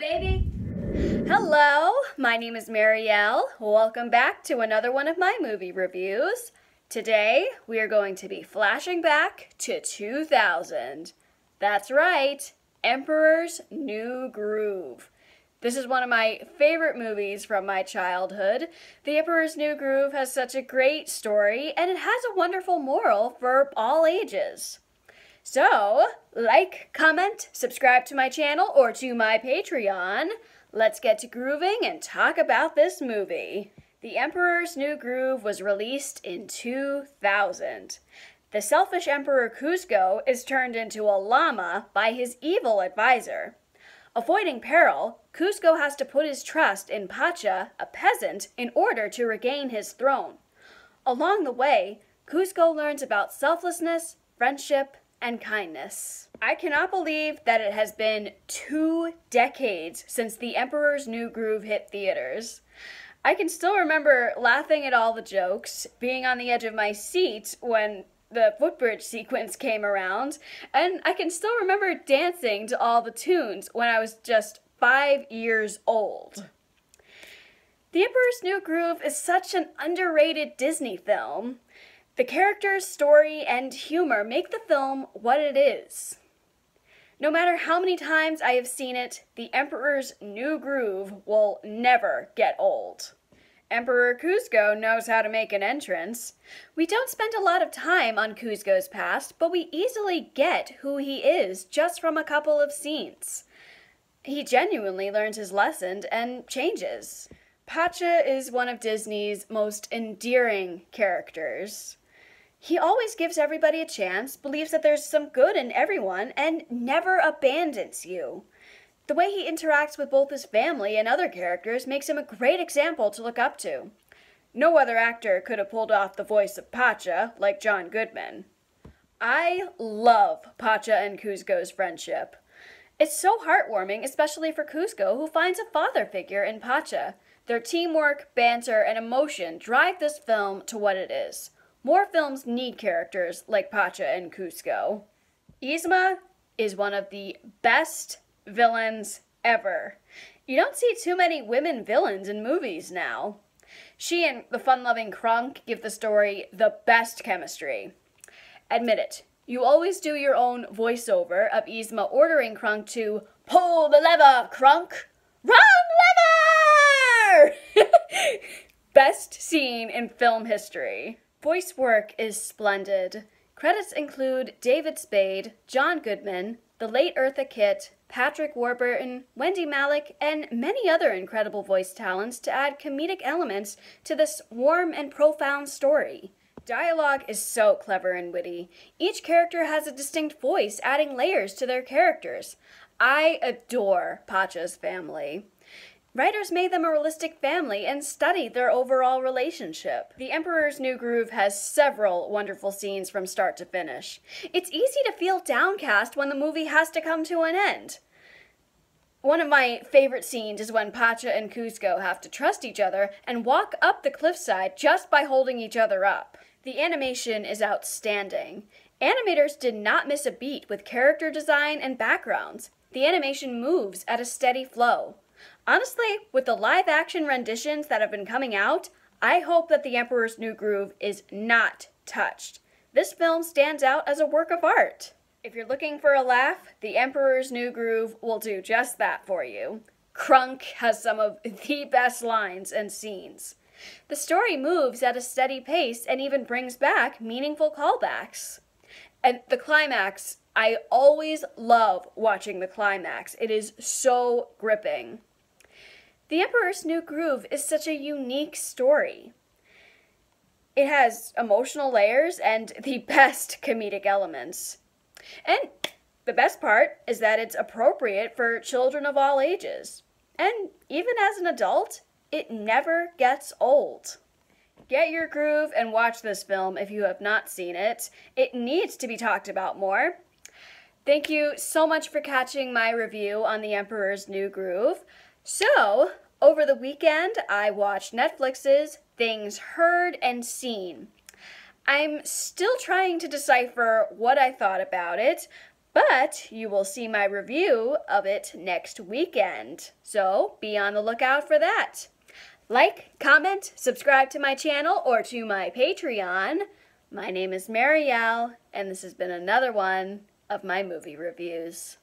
baby. Hello, my name is Marielle. Welcome back to another one of my movie reviews. Today, we are going to be flashing back to 2000. That's right, Emperor's New Groove. This is one of my favorite movies from my childhood. The Emperor's New Groove has such a great story, and it has a wonderful moral for all ages. So, like, comment, subscribe to my channel or to my Patreon. Let's get to grooving and talk about this movie. The Emperor's New Groove was released in 2000. The selfish Emperor Kuzco is turned into a llama by his evil advisor. Avoiding peril, Kuzco has to put his trust in Pacha, a peasant, in order to regain his throne. Along the way, Kuzco learns about selflessness, friendship, and kindness. I cannot believe that it has been 2 decades since The Emperor's New Groove hit theaters. I can still remember laughing at all the jokes, being on the edge of my seat when the footbridge sequence came around, and I can still remember dancing to all the tunes when I was just 5 years old. The Emperor's New Groove is such an underrated Disney film. The characters, story, and humor make the film what it is. No matter how many times I have seen it, The Emperor's New Groove will never get old. Emperor Kuzco knows how to make an entrance. We don't spend a lot of time on Kuzco's past, but we easily get who he is just from a couple of scenes. He genuinely learns his lesson and changes. Pacha is one of Disney's most endearing characters. He always gives everybody a chance, believes that there's some good in everyone, and never abandons you. The way he interacts with both his family and other characters makes him a great example to look up to. No other actor could have pulled off the voice of Pacha like John Goodman. I love Pacha and Kuzco's friendship. It's so heartwarming, especially for Kuzco, who finds a father figure in Pacha. Their teamwork, banter, and emotion drive this film to what it is. More films need characters like Pacha and Kuzco. Llama is one of the best villains ever. You don't see too many women villains in movies now. She and the fun-loving Krunk give the story the best chemistry. Admit it, you always do your own voiceover of Llama ordering Krunk to pull the lever, Krunk! Wrong lever! Best scene in film history. Voice work is splendid. Credits include David Spade, John Goodman, the late Eartha Kitt, Patrick Warburton, Wendy Malick, and many other incredible voice talents to add comedic elements to this warm and profound story. Dialogue is so clever and witty. Each character has a distinct voice, adding layers to their characters. I adore Pacha's family. Writers made them a realistic family and studied their overall relationship. The Emperor's New Groove has several wonderful scenes from start to finish. It's easy to feel downcast when the movie has to come to an end. One of my favorite scenes is when Pacha and Kuzco have to trust each other and walk up the cliffside just by holding each other up. The animation is outstanding. Animators did not miss a beat with character design and backgrounds. The animation moves at a steady flow. Honestly, with the live-action renditions that have been coming out, I hope that The Emperor's New Groove is not touched. This film stands out as a work of art. If you're looking for a laugh, The Emperor's New Groove will do just that for you. Krunk has some of the best lines and scenes. The story moves at a steady pace and even brings back meaningful callbacks. And the climax, I always love watching the climax. It is so gripping. The Emperor's New Groove is such a unique story. It has emotional layers and the best comedic elements. And the best part is that it's appropriate for children of all ages. And even as an adult, it never gets old. Get your groove and watch this film if you have not seen it. It needs to be talked about more. Thank you so much for catching my review on The Emperor's New Groove. So, over the weekend, I watched Netflix's Things Heard and Seen. I'm still trying to decipher what I thought about it, But you will see my review of it next weekend, so be on the lookout for that. Like, comment, subscribe to my channel or to my Patreon. My name is Marielle, and this has been another one of my movie reviews.